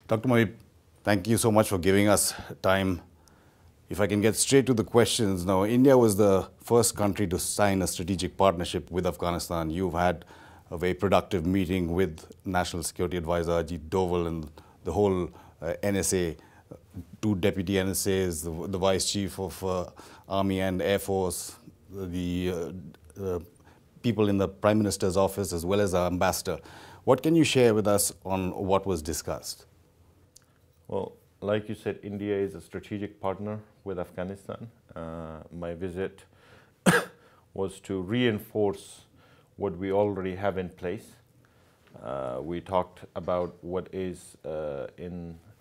Dr. Mohib, thank you so much for giving us time. If I can get straight to the questions now, India was the first country to sign a strategic partnership with Afghanistan. You've had a very productive meeting with National Security Advisor Ajit Doval and the whole NSA, two deputy NSAs, the Vice Chief of Army and Air Force, the people in the Prime Minister's office, as well as our ambassador. What can you share with us on what was discussed? Well, like you said, India is a strategic partner with Afghanistan. My visit was to reinforce what we already have in place. We talked about what is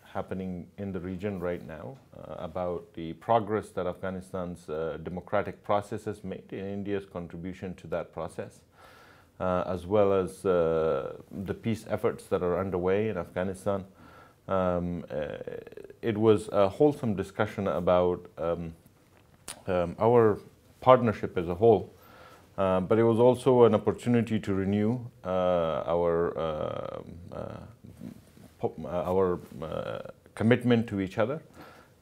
happening in the region right now, about the progress that Afghanistan's democratic process has made and India's contribution to that process, as well as the peace efforts that are underway in Afghanistan. It was a wholesome discussion about our partnership as a whole, but it was also an opportunity to renew our commitment to each other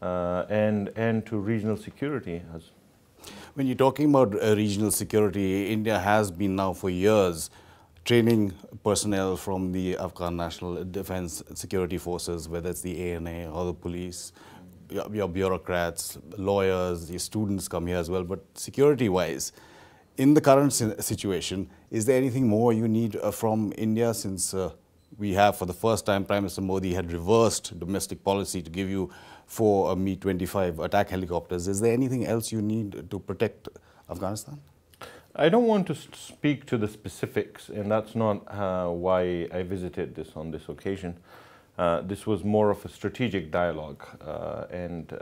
and to regional security. When you're talking about regional security, India has been now for years training personnel from the Afghan National Defense Security Forces, whether it's the ANA or the police, your bureaucrats, lawyers, the students come here as well. But security-wise, in the current situation, is there anything more you need from India, since we have, for the first time, Prime Minister Modi had reversed domestic policy to give you 4 Mi-25 attack helicopters? Is there anything else you need to protect Afghanistan? I don't want to speak to the specifics, and that's not why I visited on this occasion. This was more of a strategic dialogue, and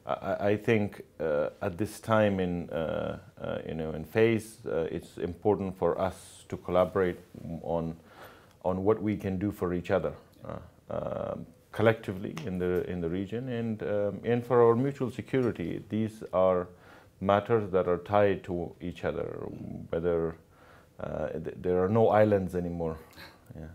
I think at this time in phase, it's important for us to collaborate on what we can do for each other collectively in the region, and for our mutual security. These are matters that are tied to each other, whether there are no islands anymore. Yeah.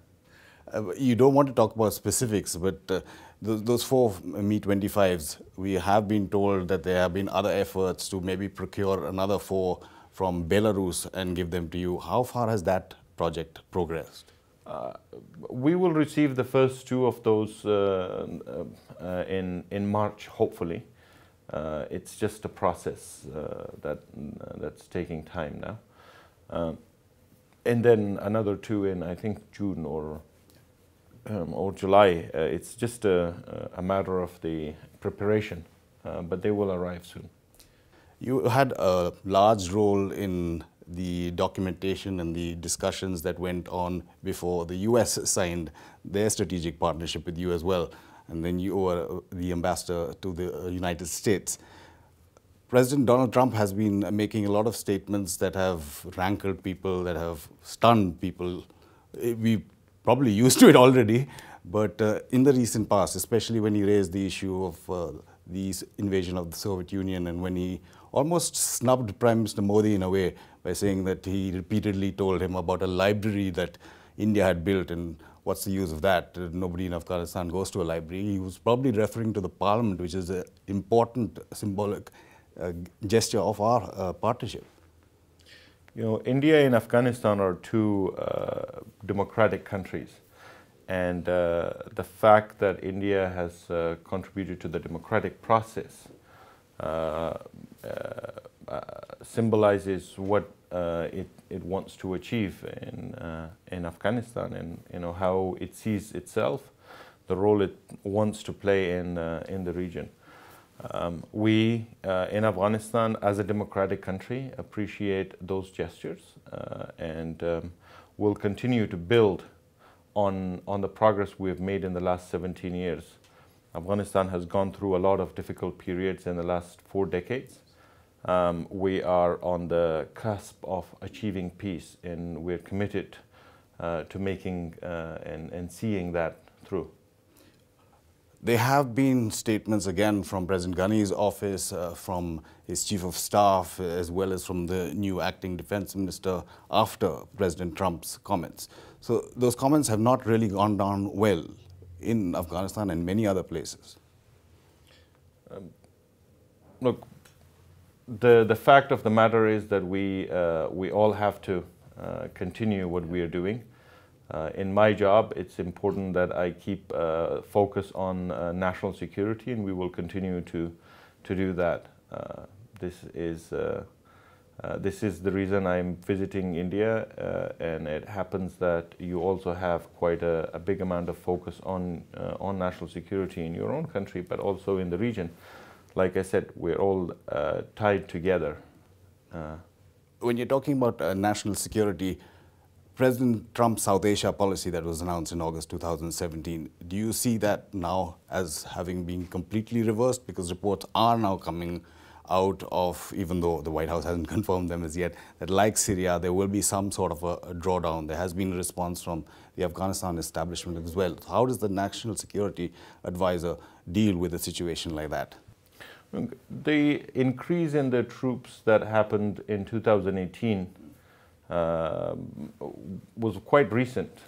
You don't want to talk about specifics, but those 4 Mi-25s, we have been told that there have been other efforts to maybe procure another 4 from Belarus and give them to you. How far has that project progressed? We will receive the first 2 of those in March, hopefully. It's just a process that's taking time now, and then another 2 in, I think, June or July. It's just a matter of the preparation, but they will arrive soon. You had a large role in the documentation and the discussions that went on before the US signed their strategic partnership with you as well. And then you were the ambassador to the United States. President Donald Trump has been making a lot of statements that have rankled people, that have stunned people. We probably used to it already, but in the recent past, especially when he raised the issue of the invasion of the Soviet Union, and when he almost snubbed Prime Minister Modi in a way by saying that he repeatedly told him about a library that India had built, and what's the use of that? Nobody in Afghanistan goes to a library. He was probably referring to the parliament, which is an important symbolic gesture of our partnership. You know, India and Afghanistan are 2 democratic countries. And the fact that India has contributed to the democratic process symbolizes what it wants to achieve in Afghanistan, and how it sees itself, the role it wants to play in the region. We in Afghanistan, as a democratic country, appreciate those gestures, and will continue to build on the progress we have made in the last 17 years. Afghanistan has gone through a lot of difficult periods in the last 4 decades. We are on the cusp of achieving peace, and we're committed to making and seeing that through. There have been statements again from President Ghani's office, from his chief of staff, as well as from the new acting defense minister after President Trump's comments. So those comments have not really gone down well. in Afghanistan and many other places? Look, the fact of the matter is that we all have to continue what we are doing. In my job, it's important that I keep focus on national security, and we will continue to do that. This is the reason I'm visiting India, and it happens that you also have quite a big amount of focus on national security in your own country, but also in the region. Like I said, we're all tied together. When you're talking about national security, President Trump's South Asia policy that was announced in August 2017, do you see that now as having been completely reversed? Because reports are now coming out of, even though the White House hasn't confirmed them as yet, that like Syria, there will be some sort of a drawdown. There has been a response from the Afghanistan establishment as well. How does the National Security Advisor deal with a situation like that? The increase in the troops that happened in 2018 was quite recent.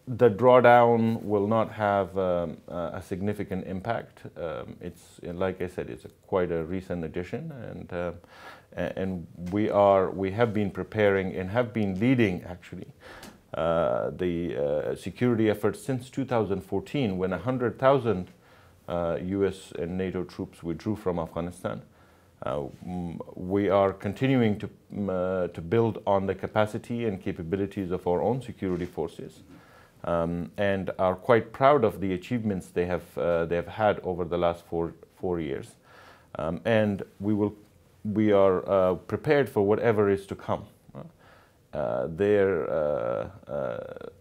The drawdown will not have a significant impact. It's, like I said, it's quite a recent addition, and we have been preparing and have been leading actually the security efforts since 2014, when 100,000 U.S. and NATO troops withdrew from Afghanistan. We are continuing to build on the capacity and capabilities of our own security forces, and are quite proud of the achievements they have had over the last four years. And we are prepared for whatever is to come.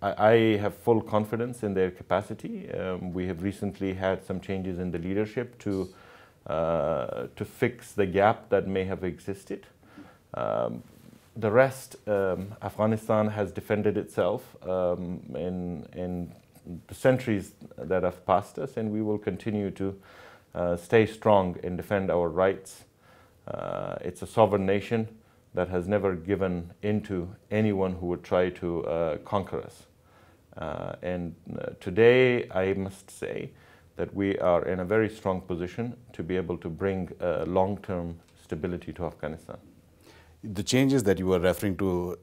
I have full confidence in their capacity. We have recently had some changes in the leadership to fix the gap that may have existed. The rest, Afghanistan has defended itself in the centuries that have passed us, and we will continue to stay strong and defend our rights. It's a sovereign nation that has never given in to anyone who would try to conquer us. And today, I must say that we are in a very strong position to be able to bring long-term stability to Afghanistan. The changes that you were referring to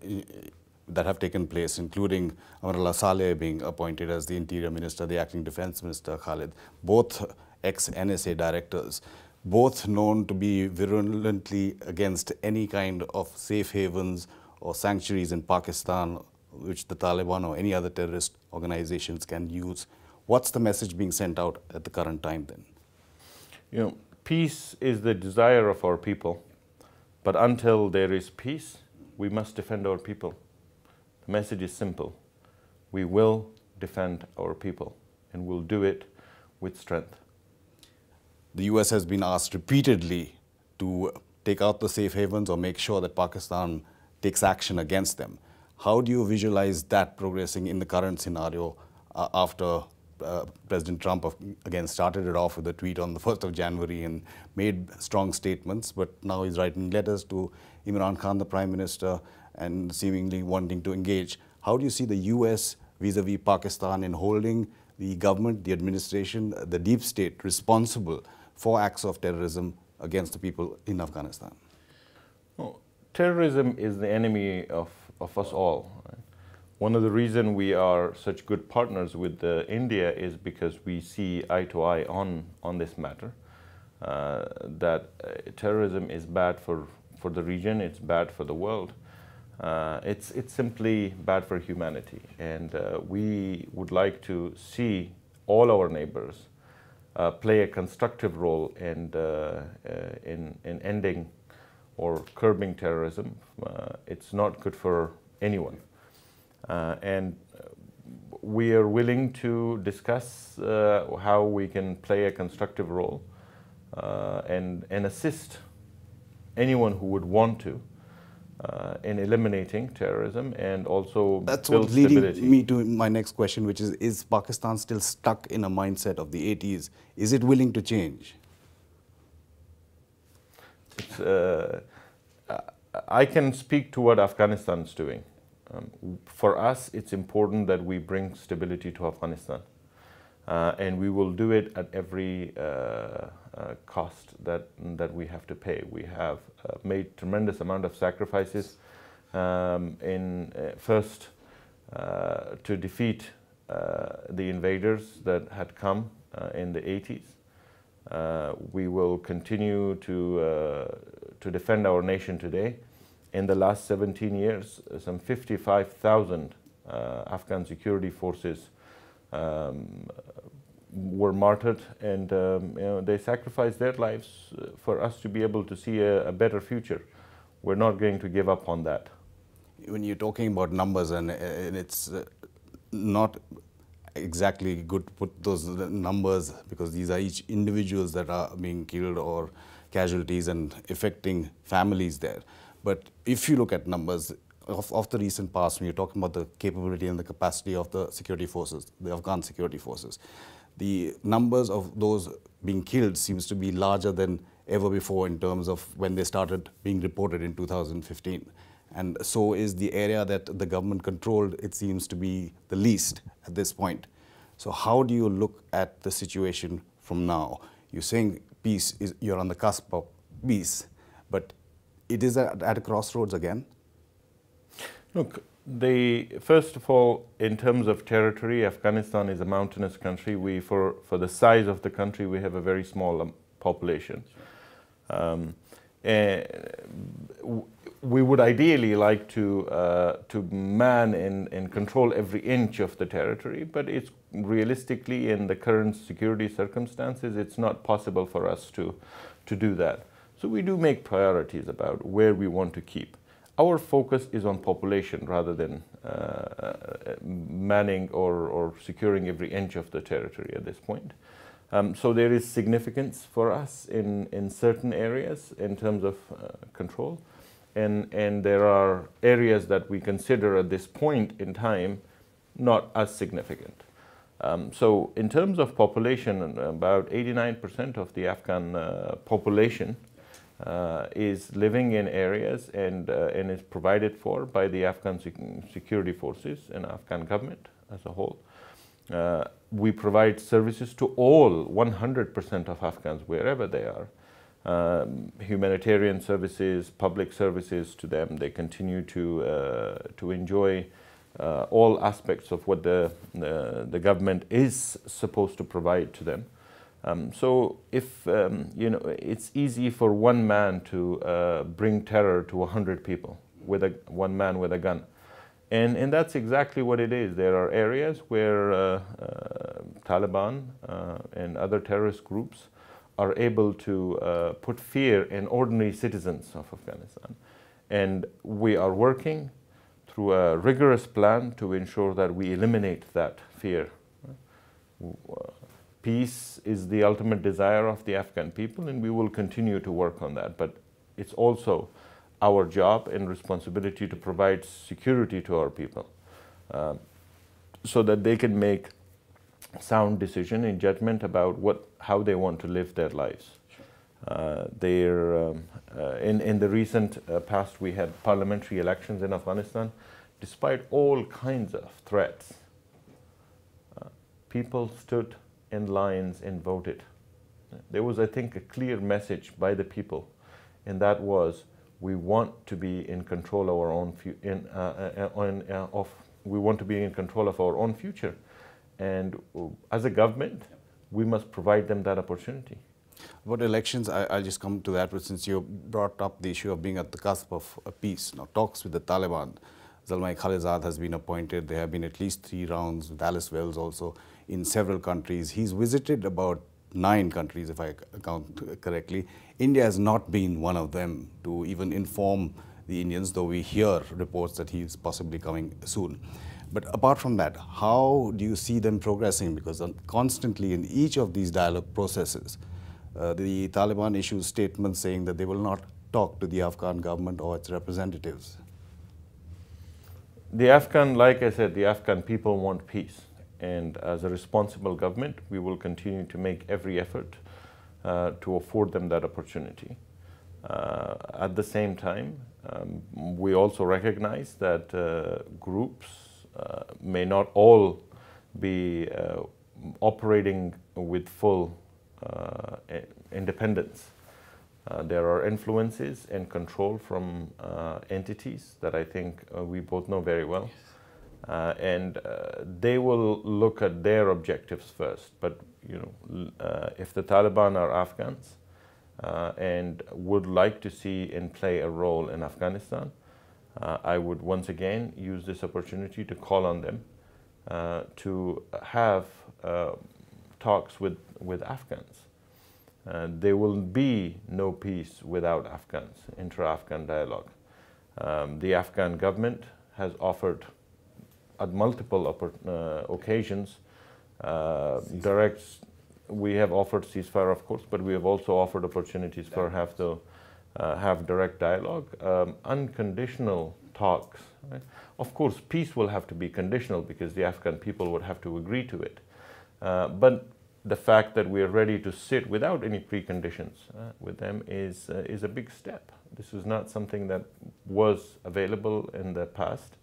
that have taken place, including Amrullah Saleh being appointed as the Interior Minister, the Acting Defense Minister Khalid, both ex-NSA directors, both known to be virulently against any kind of safe havens or sanctuaries in Pakistan, which the Taliban or any other terrorist organizations can use. What's the message being sent out at the current time then? You know, peace is the desire of our people, but until there is peace, we must defend our people. The message is simple. We will defend our people, and we'll do it with strength. The US has been asked repeatedly to take out the safe havens or make sure that Pakistan takes action against them. How do you visualize that progressing in the current scenario after President Trump again started it off with a tweet on the 1st of January and made strong statements, but now he's writing letters to Imran Khan, the Prime Minister, and seemingly wanting to engage. How do you see the US vis-a-vis Pakistan in holding the government, the administration, the deep state responsible for acts of terrorism against the people in Afghanistan? Well, terrorism is the enemy of us all. Right? One of the reasons we are such good partners with India is because we see eye to eye on this matter. That terrorism is bad for the region, it's bad for the world. It's simply bad for humanity, and we would like to see all our neighbors play a constructive role in ending or curbing terrorism. It's not good for anyone. And we are willing to discuss how we can play a constructive role and assist anyone who would want to in eliminating terrorism and also That's build what's leading stability. me to my next question, which is Pakistan still stuck in a mindset of the 80s? Is it willing to change? I can speak to what Afghanistan is doing. For us, it's important that we bring stability to Afghanistan. And we will do it at every cost that we have to pay. We have made tremendous amount of sacrifices first to defeat the invaders that had come in the 80s. We will continue to defend our nation today. In the last 17 years, some 55,000 Afghan security forces were martyred, and they sacrificed their lives for us to be able to see a better future. We're not going to give up on that. When you're talking about numbers, and it's not exactly good to put those numbers, because these are each individuals that are being killed or casualties and affecting families there. But if you look at numbers of the recent past, when you're talking about the capability and the capacity of the security forces, the Afghan security forces, the numbers of those being killed seems to be larger than ever before in terms of when they started being reported in 2015. And so is the area that the government controlled, it seems to be the least at this point. So how do you look at the situation from now? You're saying peace, you're on the cusp of peace, but it is at a crossroads again? Look, first of all, in terms of territory, Afghanistan is a mountainous country. For the size of the country, we have a very small population. We would ideally like to man and control every inch of the territory, but it's realistically, in the current security circumstances, it's not possible for us to do that. So we do make priorities about where we want to keep. Our focus is on population rather than manning or securing every inch of the territory at this point. So there is significance for us in certain areas in terms of control. And there are areas that we consider at this point in time not as significant. So in terms of population, about 89% of the Afghan population is living in areas and is provided for by the Afghan security forces and Afghan government as a whole. We provide services to all 100% of Afghans wherever they are. Humanitarian services, public services to them. They continue to enjoy all aspects of what the government is supposed to provide to them. So if it's easy for one man to bring terror to 100 people with one man with a gun, and that's exactly what it is. There are areas where Taliban and other terrorist groups are able to put fear in ordinary citizens of Afghanistan, and we are working through a rigorous plan to ensure that we eliminate that fear. Peace is the ultimate desire of the Afghan people, and we will continue to work on that. But it's also our job and responsibility to provide security to our people so that they can make sound decision and judgment about how they want to live their lives. In the recent past, we had parliamentary elections in Afghanistan. Despite all kinds of threats, people stood in lines and voted. There was, I think, a clear message by the people, and that was, we want to be in control of our own we want to be in control of our own future, and as a government, we must provide them that opportunity. About elections, I'll just come to that, but since you brought up the issue of being at the cusp of a peace, now talks with the Taliban. Zalmai Khalilzad has been appointed. There have been at least 3 rounds with Alice Wells also in several countries. He's visited about 9 countries, if I count correctly. India has not been one of them to even inform the Indians, though we hear reports that he's possibly coming soon. But apart from that, how do you see them progressing? Because constantly in each of these dialogue processes, the Taliban issues statements saying that they will not talk to the Afghan government or its representatives. Like I said, the Afghan people want peace. And as a responsible government, we will continue to make every effort to afford them that opportunity. At the same time, We also recognize that groups may not all be operating with full independence. There are influences and control from entities that I think we both know very well. And they will look at their objectives first. But if the Taliban are Afghans and would like to see and play a role in Afghanistan, I would once again use this opportunity to call on them to have talks with Afghans. There will be no peace without Afghans, intra-Afghan dialogue. The Afghan government has offered at multiple occasions we have offered ceasefire, of course, but we have also offered opportunities for have direct dialogue, unconditional talks. Right? Of course, peace will have to be conditional because the Afghan people would have to agree to it. But the fact that we are ready to sit without any preconditions with them is a big step. This is not something that was available in the past.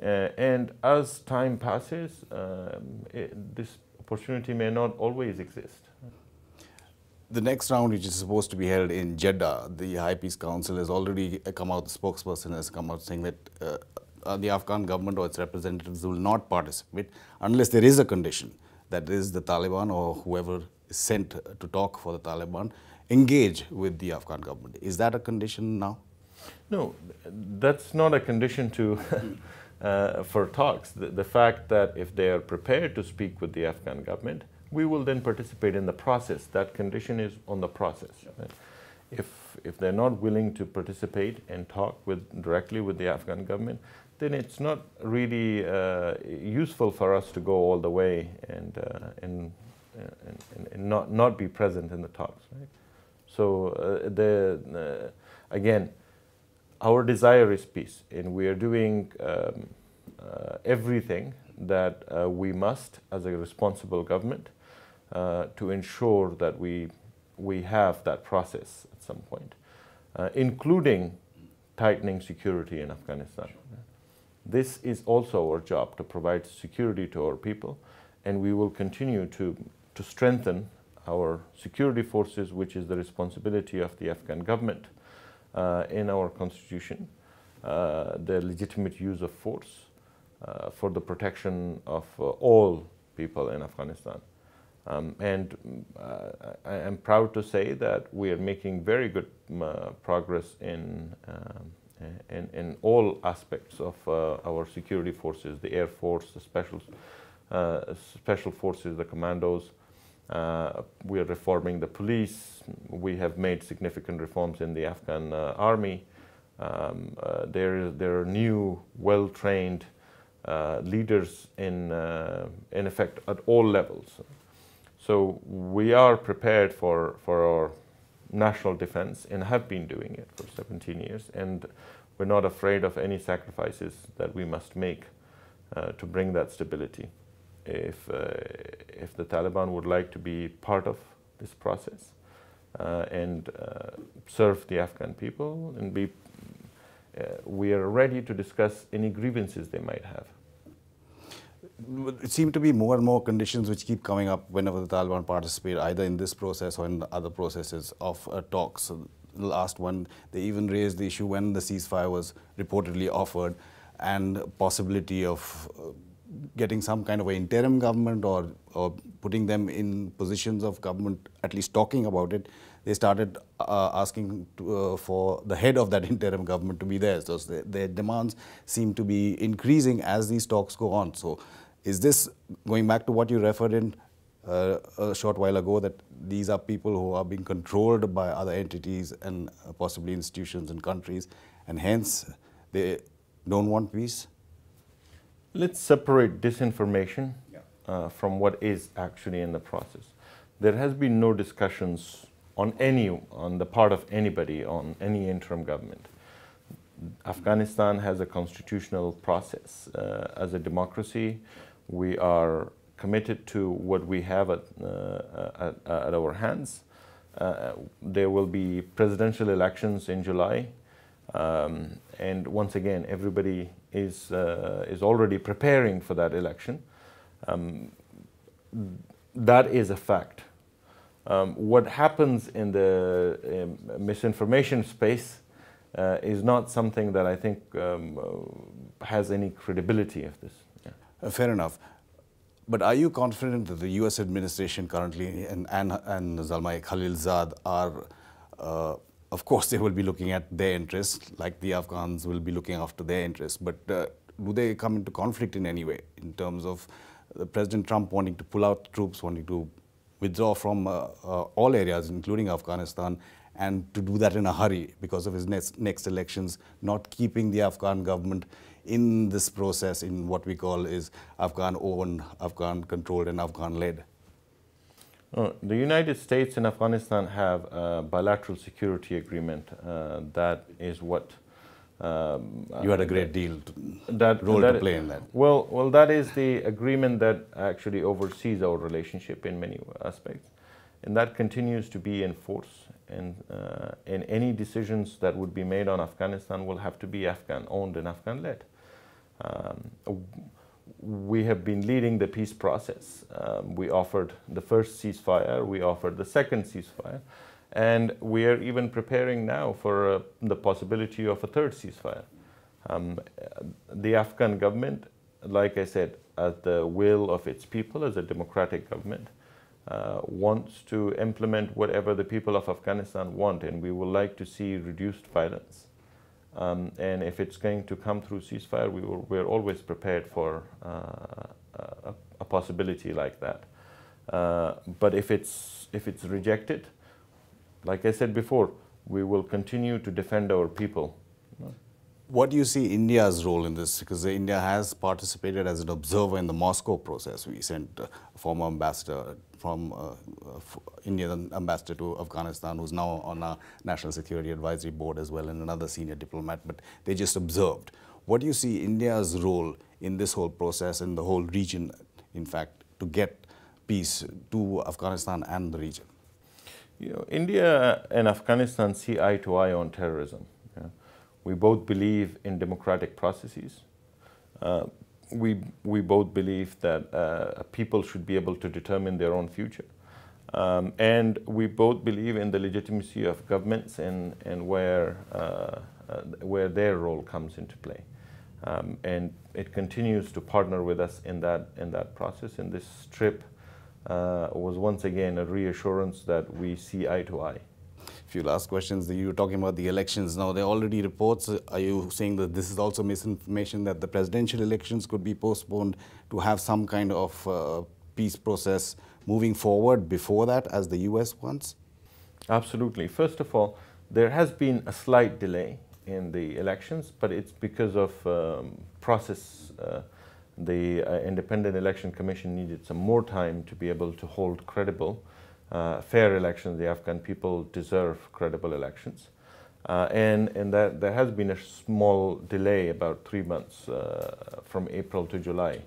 And as time passes, this opportunity may not always exist. The next round, which is supposed to be held in Jeddah, the High Peace Council has already come out, the spokesperson has come out saying that the Afghan government or its representatives will not participate unless there is a condition, that is the Taliban or whoever is sent to talk for the Taliban engage with the Afghan government. Is that a condition now? No, that's not a condition to for talks. The fact that if they are prepared to speak with the Afghan government, we will then participate in the process. That condition is on the process. Right? If they're not willing to participate and talk directly with the Afghan government, then it's not really useful for us to go all the way and not be present in the talks. Right? So again, our desire is peace, and we are doing everything that we must as a responsible government to ensure that we have that process at some point, including tightening security in Afghanistan. This is also our job, to provide security to our people, and we will continue to strengthen our security forces, which is the responsibility of the Afghan government. In our constitution, the legitimate use of force for the protection of all people in Afghanistan. And I am proud to say that we are making very good progress in all aspects of our security forces, the Air Force, the special forces, the commandos. We are reforming the police. We have made significant reforms in the Afghan army. There are new, well-trained leaders in effect at all levels. So we are prepared for our national defense and have been doing it for 17 years. And we're not afraid of any sacrifices that we must make to bring that stability. If the Taliban would like to be part of this process and serve the Afghan people, and we are ready to discuss any grievances they might have. It seems to be more and more conditions which keep coming up whenever the Taliban participate, either in this process or in the other processes of talks. So the last one, they even raised the issue when the ceasefire was reportedly offered, and possibility of getting some kind of an interim government or putting them in positions of government, at least talking about it. They started asking for the head of that interim government to be there. So their demands seem to be increasing as these talks go on. So is this, going back to what you referred in a short while ago, that these are people who are being controlled by other entities and possibly institutions and countries, and hence they don't want peace? Let's separate disinformation from what is actually in the process. There has been no discussions on the part of anybody on any interim government. Afghanistan has a constitutional process. As a democracy, we are committed to what we have at our hands. There will be presidential elections in July. And once again, everybody is already preparing for that election. That is a fact. What happens in the misinformation space is not something that I think has any credibility of this. Yeah. Fair enough. But are you confident that the U.S. administration currently and Zalmay Khalilzad are, of course, they will be looking at their interests, like the Afghans will be looking after their interests, but do they come into conflict in any way in terms of President Trump wanting to pull out troops, wanting to withdraw from all areas, including Afghanistan, and to do that in a hurry because of his next elections, not keeping the Afghan government in this process in what we call is Afghan-owned, Afghan-controlled and Afghan-led? The United States and Afghanistan have a bilateral security agreement. That is what... you had a great deal, role to play in that. Well, that is the agreement that actually oversees our relationship in many aspects. And that continues to be in force. And any decisions that would be made on Afghanistan will have to be Afghan-owned and Afghan-led. We have been leading the peace process. We offered the first ceasefire, we offered the second ceasefire, and we are even preparing now for the possibility of a third ceasefire. The Afghan government, like I said, at the will of its people as a democratic government, wants to implement whatever the people of Afghanistan want, and we would like to see reduced violence. And if it's going to come through ceasefire, we're always prepared for a possibility like that. But if it's rejected, like I said before, we will continue to defend our people. What do you see India's role in this? Because India has participated as an observer in the Moscow process. We sent a former ambassador from Indian ambassador to Afghanistan, who's now on our National Security Advisory Board as well, and another senior diplomat, but they just observed. What do you see India's role in this whole process and the whole region, in fact, to get peace to Afghanistan and the region? You know, India and Afghanistan see eye to eye on terrorism. Yeah. We both believe in democratic processes. We both believe that people should be able to determine their own future. And we both believe in the legitimacy of governments and where their role comes into play. And it continues to partner with us in that process. And this trip was once again a reassurance that we see eye to eye. A few last questions. You were talking about the elections. Now, there are already reports. Are you saying that this is also misinformation, that the presidential elections could be postponed to have some kind of peace process moving forward before that, as the US wants? Absolutely. First of all, there has been a slight delay in the elections, but it's because of process. The Independent Election Commission needed some more time to be able to hold credible, fair elections. The Afghan people deserve credible elections. And that there has been a small delay, about 3 months from April to July.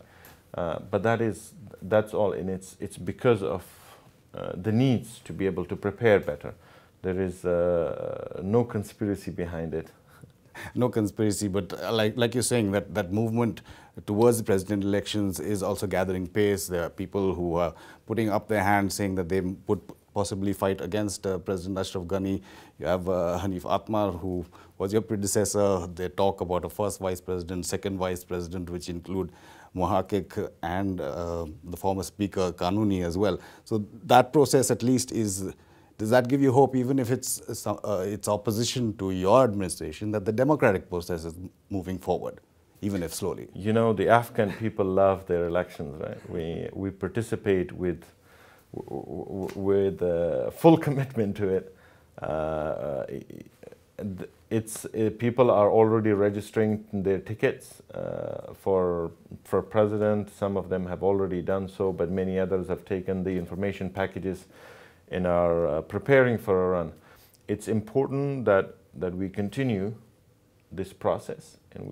But that's all, and it's because of the needs to be able to prepare better. There is no conspiracy behind it. No conspiracy, but like you're saying, that movement towards the presidential elections is also gathering pace. There are people who are putting up their hands saying that they would possibly fight against President Ashraf Ghani. You have Hanif Atmar, who was your predecessor. They talk about a first vice president, second vice president, which include Muhakkik and the former speaker Kanuni as well. So that process at least is... Does that give you hope, even if it's opposition to your administration, that the democratic process is moving forward, even if slowly? You know, the Afghan people love their elections, right? We participate with full commitment to it. People are already registering their tickets for president. Some of them have already done so, but many others have taken the information packages and are preparing for a run. It's important that we continue this process, and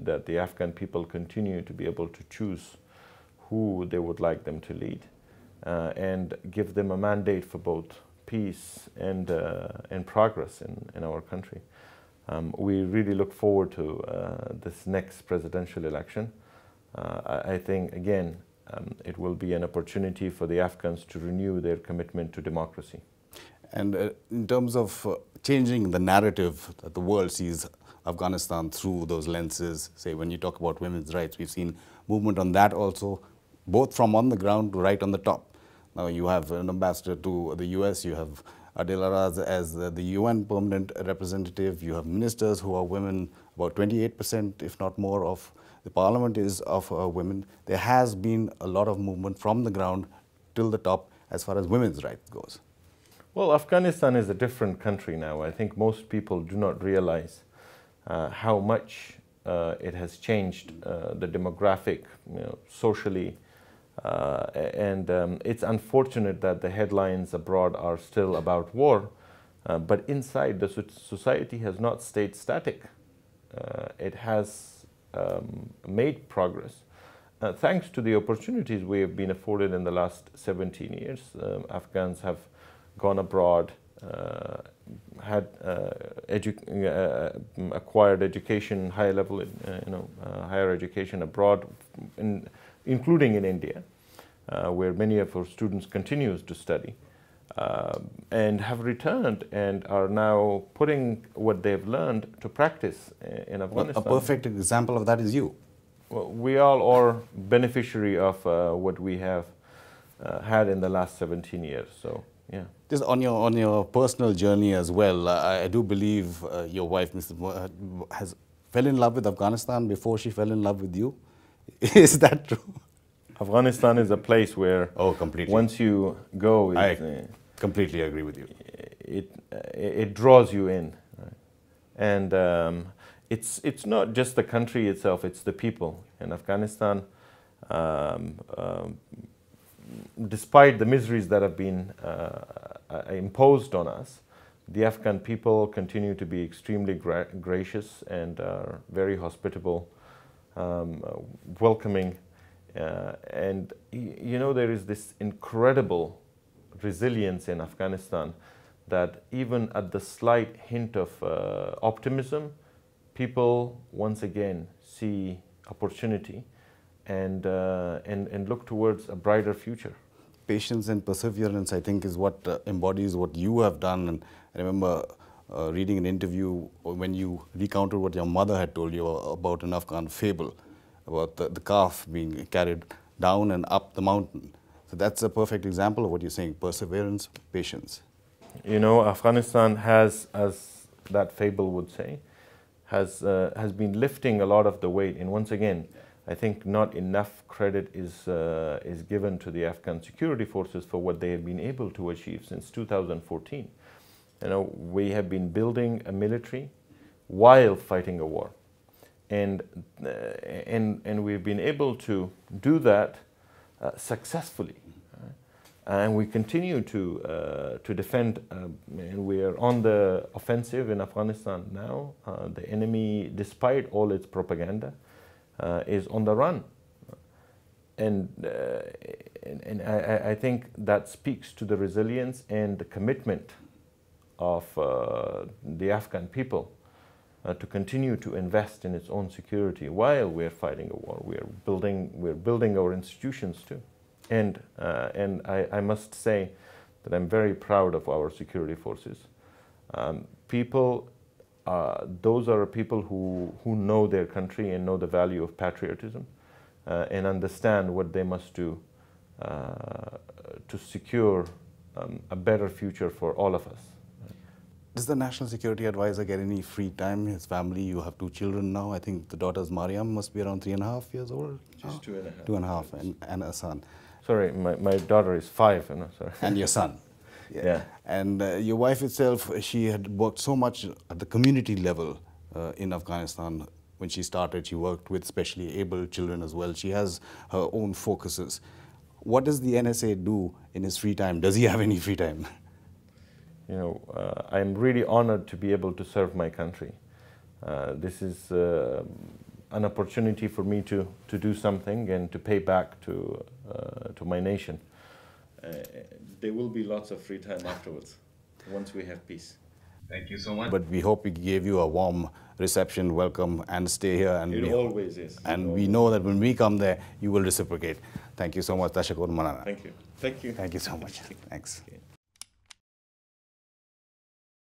that the Afghan people continue to be able to choose who they would like them to lead, and give them a mandate for both peace and progress in our country. We really look forward to this next presidential election. I think, again, it will be an opportunity for the Afghans to renew their commitment to democracy. And in terms of changing the narrative that the world sees Afghanistan through those lenses, say when you talk about women's rights, we've seen movement on that also, both from on the ground to right on the top. Now you have an ambassador to the US, you have Adil Araz as the UN permanent representative, you have ministers who are women, about 28%, if not more, of the parliament is of women. There has been a lot of movement from the ground till the top as far as women's rights goes. Well, Afghanistan is a different country now. I think most people do not realize how much it has changed the demographic, socially, and it's unfortunate that the headlines abroad are still about war, but inside the society has not stayed static. It has made progress. Thanks to the opportunities we have been afforded in the last 17 years, Afghans have gone abroad, acquired education, higher level, higher education abroad, including in India, where many of our students continues to study, and have returned and are now putting what they've learned to practice in Afghanistan. A perfect example of that is you. Well, we all are beneficiary of what we have had in the last 17 years. So, yeah. Just on your personal journey as well, I do believe your wife, Mr. has fell in love with Afghanistan before she fell in love with you. Is that true? Afghanistan is a place where completely. Once you go, I completely agree with you. It draws you in, right? And it's not just the country itself; it's the people in Afghanistan. Despite the miseries that have been imposed on us, the Afghan people continue to be extremely gracious and are very hospitable, welcoming, and there is this incredible resilience in Afghanistan that even at the slight hint of optimism, people once again see opportunity and look towards a brighter future. Patience and perseverance, I think, is what embodies what you have done. And I remember reading an interview when you recounted what your mother had told you about an Afghan fable, about the calf being carried down and up the mountain. So that's a perfect example of what you're saying, perseverance, patience. Afghanistan has, as that fable would say, has been lifting a lot of the weight. And once again, I think not enough credit is given to the Afghan security forces for what they have been able to achieve since 2014. We have been building a military while fighting a war, and we've been able to do that successfully, and we continue to defend. And we are on the offensive in Afghanistan now. The enemy, despite all its propaganda, is on the run, and I think that speaks to the resilience and the commitment of the Afghan people to continue to invest in its own security while we're fighting a war. We're building our institutions too, and I must say that I'm very proud of our security forces. Those are people who know their country and know the value of patriotism and understand what they must do to secure a better future for all of us. Does the National Security Advisor get any free time? His family, you have 2 children now. I think the daughter's Mariam must be around 3.5 years old. Just 2.5. 2.5, and a son. Sorry, my daughter is 5. Sorry. And your son. Yeah. And your wife itself, she had worked so much at the community level in Afghanistan. When she started, she worked with specially able children as well. She has her own focuses. What does the NSA do in his free time? Does he have any free time? I'm really honored to be able to serve my country. This is an opportunity for me to do something and to pay back to my nation. There will be lots of free time afterwards, once we have peace. Thank you so much. But we hope we gave you a warm reception, welcome, and stay here. And it always is. And we know that when we come there, you will reciprocate. Thank you so much, Tashakkur Manana. Thank you. Thank you. Thank you so much. Thanks. Okay.